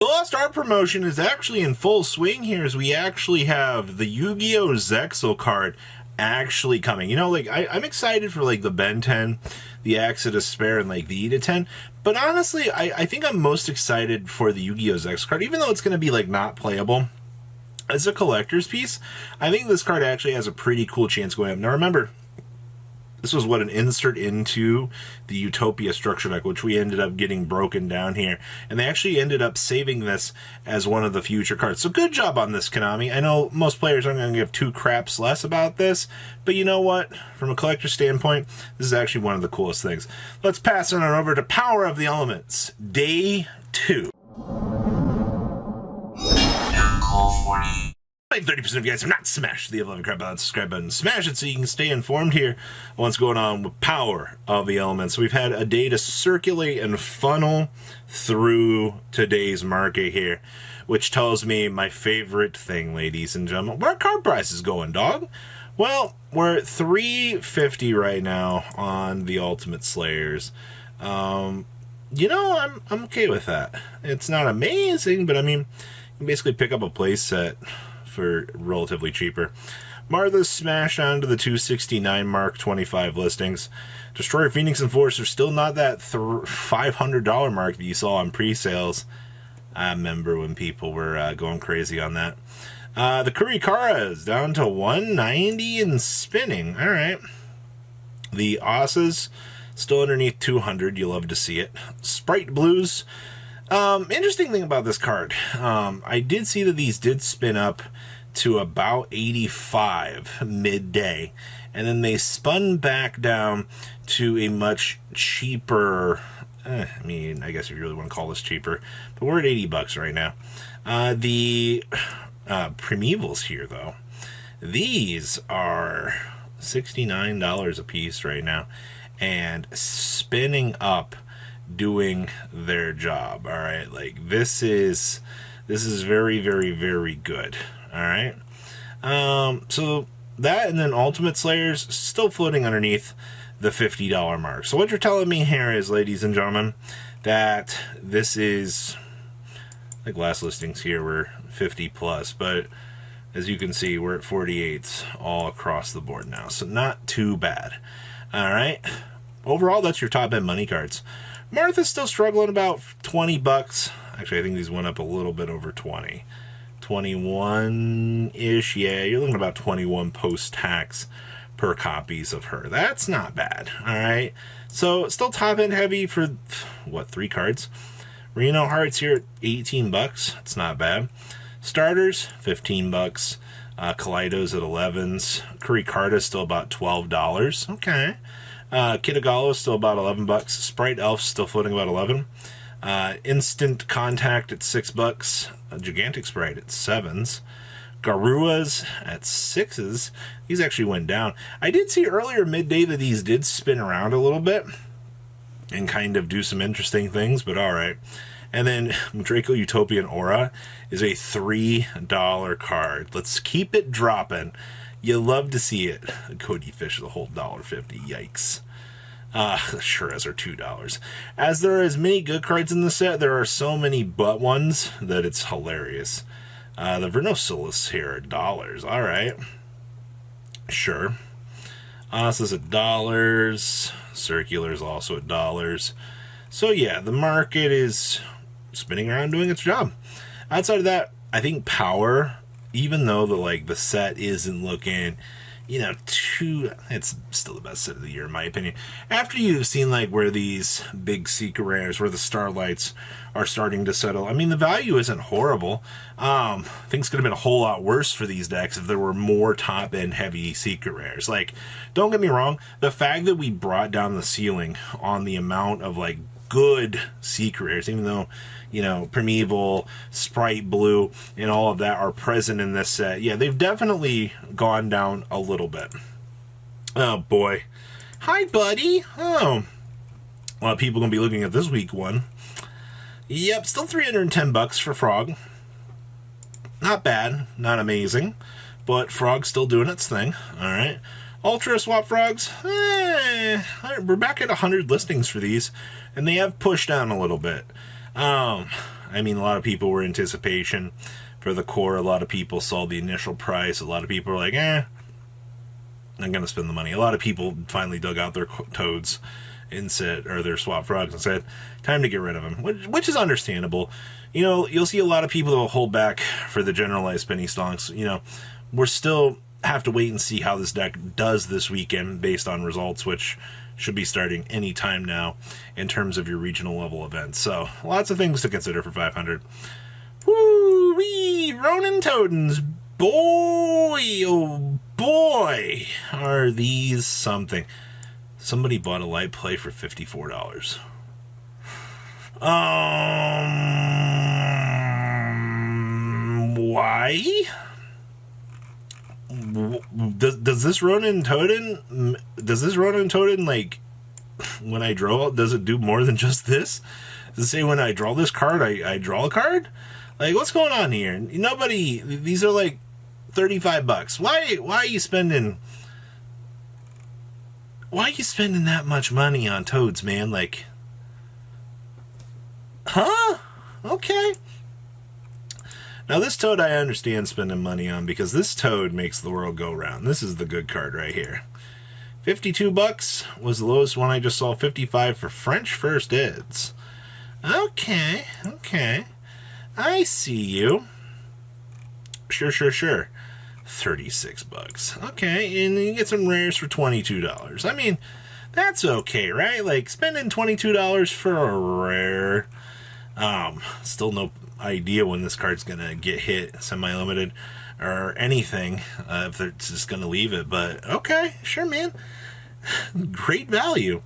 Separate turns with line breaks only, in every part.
The Lost Art promotion is actually in full swing here, as we actually have the Yu-Gi-Oh! Zexal card actually coming. You know, like, I'm excited for, like, the Ben 10, the Axe of Despair, and, like, the Eda 10. But honestly, I think I'm most excited for the Yu-Gi-Oh! Zexal card, even though it's going to be, like, not playable. As a collector's piece, I think this card actually has a pretty cool chance going up. Now, remember, this was what, an insert into the Utopia structure deck, which we ended up getting broken down here. And they actually ended up saving this as one of the future cards. So good job on this, Konami. I know most players aren't going to give two craps less about this, but you know what? From a collector standpoint, this is actually one of the coolest things. Let's pass it on over to Power of the Elements, Day 2. 30% of you guys have not smashed the 11 crap button, subscribe button. Smash it so you can stay informed here on what's going on with Power of the Elements. So we've had a day to circulate and funnel through today's market here, which tells me my favorite thing, ladies and gentlemen. Where are card prices going, dog? Well, we're at $350 right now on the Ultimate Slayers. You know, I'm okay with that. It's not amazing, but I mean, you can basically pick up a play set for relatively cheaper. Martha's smashed onto the 269 mark, 25 listings. Destroyer, Phoenix, and Force are still not that $500 mark that you saw on pre-sales. I remember when people were going crazy on that. The Kurikara is down to 190 and spinning. All right. The Asas still underneath 200. You love to see it. Sprite Blues. Interesting thing about this card, I did see that these did spin up to about 85 midday, and then they spun back down to a much cheaper, I mean, I guess if you really want to call this cheaper, but we're at $80 right now. The Primevals here, though, these are $69 a piece right now, and spinning up, doing their job. All right, like this is very, very, very good. All right, so that, and then Ultimate Slayers still floating underneath the $50 mark. So what you're telling me here is, ladies and gentlemen, that this is, like, last listings here were 50 plus, but as you can see, we're at 48 all across the board now, so not too bad. All right, overall, that's your top end money cards. Martha's still struggling about $20. Actually, I think these went up a little bit over 20. 21-ish. Yeah, you're looking at about 21 post-tax per copies of her. That's not bad. All right. So still top end heavy for, what, 3 cards? Reno Hearts here at $18. It's not bad. Starters, $15. Kaleidos at 11s. Kurikarta still about $12. Okay. Kitagawa is still about $11. Sprite Elf still floating about 11. Instant Contact at $6. Gigantic Sprite at 7s. Garuas at 6s. These actually went down. I did see earlier midday that these did spin around a little bit and kind of do some interesting things, but all right. And then Draco Utopian Aura is a $3 card. Let's keep it dropping. You love to see it. Cody Fish, the whole $1.50. Yikes. Sure as are $2. As there are as many good cards in the set, there are so many but ones that it's hilarious. The Vernosulis here are $. All right. Sure. This is at $. Circular's also at $. So yeah, the market is spinning around doing its job. Outside of that, I think Power, even though the set isn't looking, you know, it's still the best set of the year in my opinion. After you've seen where these big secret rares, where the Starlights are starting to settle, I mean, the value isn't horrible. Things could have been a whole lot worse for these decks if there were more top end heavy secret rares. Don't get me wrong, the fact that we brought down the ceiling on the amount of good secret rares, even though, you know, Primeval, Sprite Blue, and all of that are present in this set. Yeah, they've definitely gone down a little bit. Oh, boy. Hi, buddy. Oh. A lot of people going to be looking at this week one. Yep, still $310 for Frog. Not bad. Not amazing. But Frog's still doing its thing. All right. Ultra Swap Frogs. We're back at 100 listings for these. And they have pushed down a little bit. I mean, a lot of people were anticipation for the core. A lot of people saw the initial price. A lot of people were like, I'm going to spend the money. A lot of people finally dug out their toads and said, or their swap frogs, and said, time to get rid of them, which is understandable. You know, you'll see a lot of people that will hold back for the generalized penny stonks. You know, we're still have to wait and see how this deck does this weekend based on results, which should be starting any time now in terms of your regional level events. So lots of things to consider for 500. Woo-wee! Ronin Totems. Boy, oh boy, are these something. Somebody bought a light play for $54. Why? Does this Ronin Totem, like, when I draw, does it do more than just this? Does it say when I draw this card, I draw a card? Like, what's going on here? Nobody, these are like $35. Why are you spending that much money on toads, man? Like, huh? Okay. Now this toad I understand spending money on, because this toad makes the world go round. This is the good card right here. $52 was the lowest one I just saw. 55 for French First Eds. Okay. I see you. Sure. $36. Okay, and you get some rares for $22. I mean, that's okay, right? Like, spending $22 for a rare. Still no idea when this card's gonna get hit, semi-limited or anything, if they're just gonna leave it, but okay, sure, man. Great value.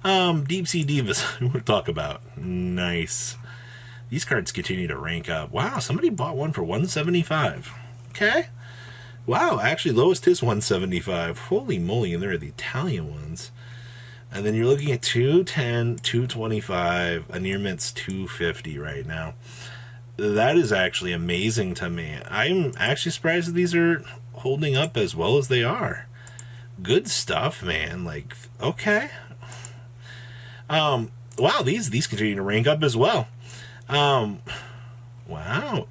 Deep Sea Divas, we'll talk about. Nice. These cards continue to rank up. Wow, somebody bought one for $175. Okay. Wow, actually lowest is $175. Holy moly, and they're the Italian ones. And then you're looking at $210, $225, a near mint's $250 right now. That is actually amazing to me. I'm actually surprised that these are holding up as well as they are. Good stuff, man. Like, okay. Wow, these continue to rank up as well. Wow,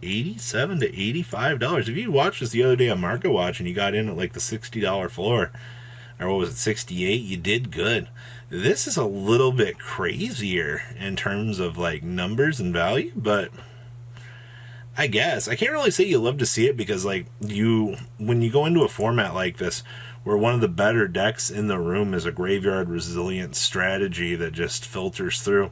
$87 to $85. If you watched this the other day on Market Watch and you got in at like the $60 floor, or what was it, 68, you did good. This is a little bit crazier in terms of like numbers and value, but I guess I can't really say you love to see it, because like when you go into a format like this where one of the better decks in the room is a graveyard resilient strategy that just filters through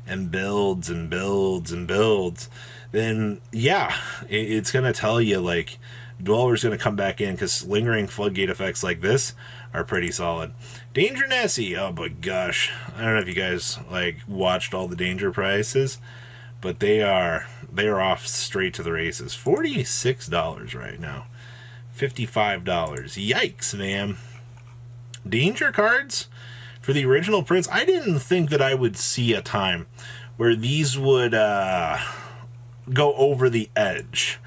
and builds and builds and builds, then yeah, it's going to tell you like Dweller's going to come back in, because lingering floodgate effects like this are pretty solid. Danger Nessie, oh my gosh, I don't know if you guys like watched all the danger prices, but they are off straight to the races. $46 right now. $55. Yikes, man. Danger cards for the original prints. I didn't think that I would see a time where these would go over the edge,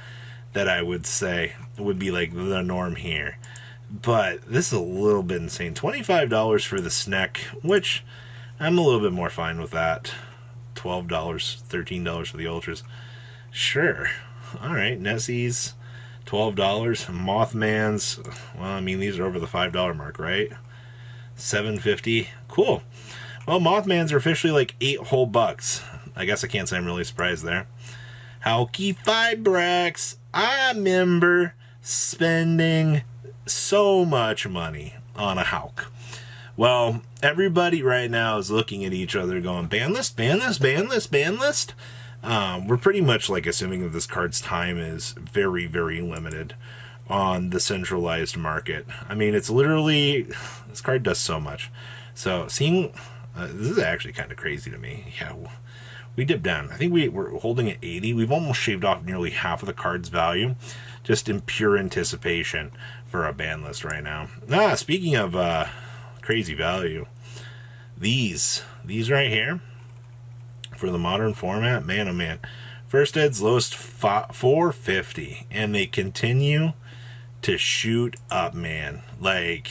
that I would say would be like the norm here. But this is a little bit insane. $25 for the Sneck, which I'm a little bit more fine with that. $12, $13 for the Ultras. Sure. Alright, Nessie's $12. Mothman's, well, I mean, these are over the $5 mark, right? $7.50. Cool. Well, Mothman's are officially like $8 whole bucks. I guess I can't say I'm really surprised there. Hauki Fibrax. I remember spending so much money on a Hauk. Well, everybody right now is looking at each other going, ban list, ban list, ban list, ban list. We're pretty much like assuming that this card's time is very, very limited on the centralized market. I mean, it's literally, this card does so much. So seeing, this is actually kind of crazy to me. Yeah, we dipped down. I think we're holding at 80. We've almost shaved off nearly half of the card's value, just in pure anticipation for a ban list right now. Speaking of crazy value, these right here for the modern format, man oh man. First Ed's lowest $450, and they continue to shoot up, man. Like,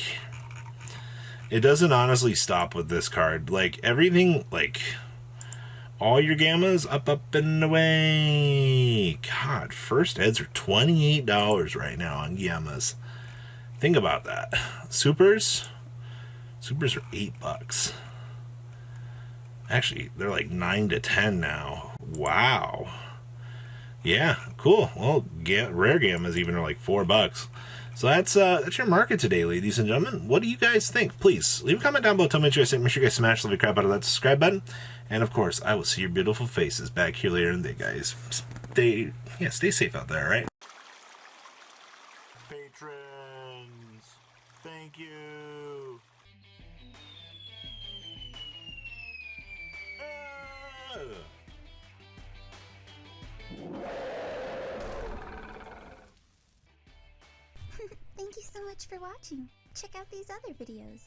it doesn't honestly stop with this card. Like, everything, like, All your gammas up, up, and away. God, first eds are $28 right now on gammas. Think about that. Supers are $8. Actually, they're like 9 to 10 now. Wow. Yeah, cool. Well, rare gammas even are like $4. So that's your market today, ladies and gentlemen. What do you guys think? Please leave a comment down below. Tell me what you guys think. Make sure you guys smash the crap out of that subscribe button. And of course, I will see your beautiful faces back here later in the day, guys. Stay safe out there, all right? Patrons, thank you.
Thank you so much for watching. Check out these other videos.